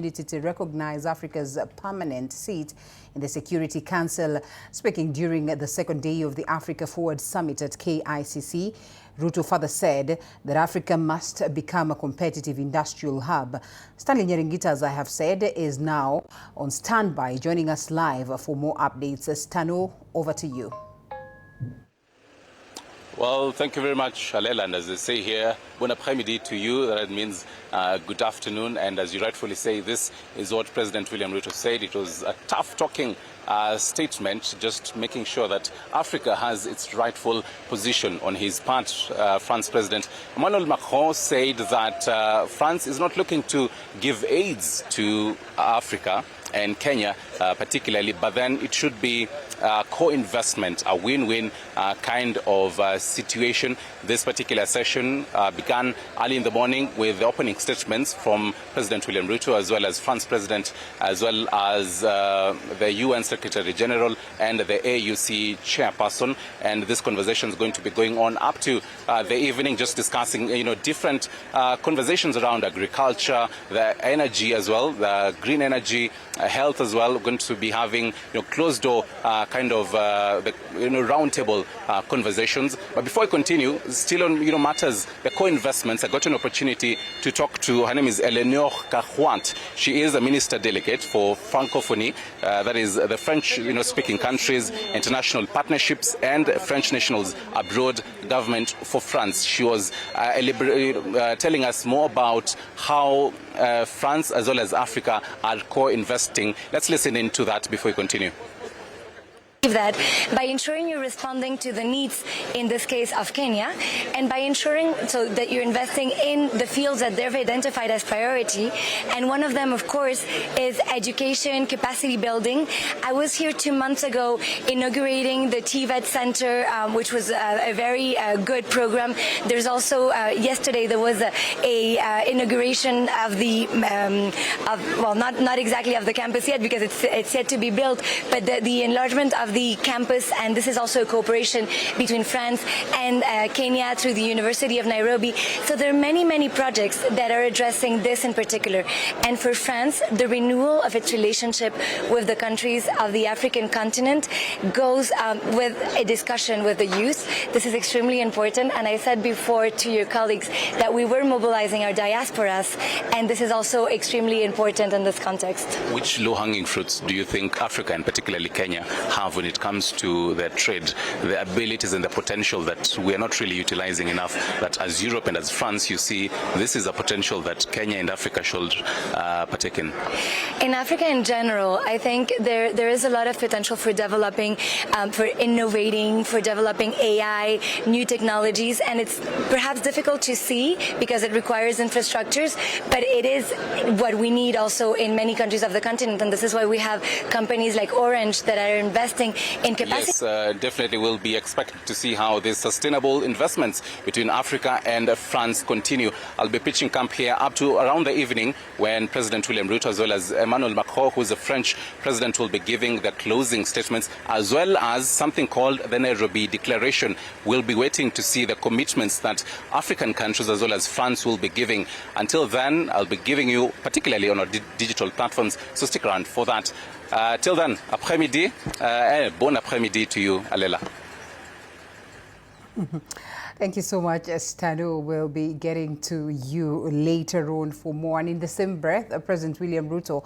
To recognize Africa's permanent seat in the Security Council. Speaking during the second day of the Africa Forward Summit at KICC, Ruto further said that Africa must become a competitive industrial hub. Stanley Nyeringita, as I have said, is now on standby, joining us live for more updates. Stano, over to you. Well, thank you very much, Alela. And as they say here, bon après-midi to you. That means good afternoon. And as you rightfully say, this is what President William Ruto said. It was a tough-talking statement, just making sure that Africa has its rightful position on his part. France President Emmanuel Macron said that France is not looking to give aids to Africa and Kenya particularly, but then it should be co-investment, a win-win kind of situation. This particular session began early in the morning with the opening statements from President William Ruto, as well as France President, as well as the UN Secretary General and the AUC chairperson. And this conversation is going to be going on up to the evening, just discussing, different conversations around agriculture, the energy as well, the green energy, health as well. We're going to be having closed door kind of roundtable conversations. But before I continue, still on matters, the co-investments, I got an opportunity to talk to, her name is Eleanor Carhuant. She is a minister delegate for Francophonie, that is the French speaking countries, international partnerships and French nationals abroad, government for France. She was telling us more about how France as well as Africa are co-investing. Let's listen into that before we continue. That by ensuring you're responding to the needs, in this case of Kenya, and by ensuring so that you're investing in the fields that they've identified as priority, and one of them, of course, is education, capacity building. I was here 2 months ago inaugurating the TVET Center, which was a very good program. There's also, yesterday there was a inauguration of the, well, not exactly of the campus yet, because it's yet to be built, but the enlargement of the campus, and this is also a cooperation between France and Kenya through the University of Nairobi. So there are many projects that are addressing this in particular. And for France, the renewal of its relationship with the countries of the African continent goes with a discussion with the youth. This is extremely important, and I said before to your colleagues that we were mobilizing our diasporas, and this is also extremely important in this context. Which low-hanging fruits do you think Africa, and particularly Kenya, have when it comes to their trade, the abilities and the potential that we are not really utilizing enough, that as Europe and as France, you see this is a potential that Kenya and Africa should partake in? In Africa in general, I think there is a lot of potential for developing, for innovating, for developing AI, new technologies, and it's perhaps difficult to see because it requires infrastructures, but it is what we need also in many countries of the continent, and this is why we have companies like Orange that are investing in capacity. Yes, definitely we'll be expected to see how these sustainable investments between Africa and France continue. I'll be pitching camp here up to around the evening when President William Ruto as well as Emmanuel Macron, who is the French president, will be giving the closing statements, as well as something called the Nairobi Declaration. We'll be waiting to see the commitments that African countries as well as France will be giving. Until then, I'll be giving you, particularly on our digital platforms, so stick around for that. Till then, après-midi, bon après-midi to you, Alela. Thank you so much, Stano. We'll be getting to you later on for more. And in the same breath, President William Ruto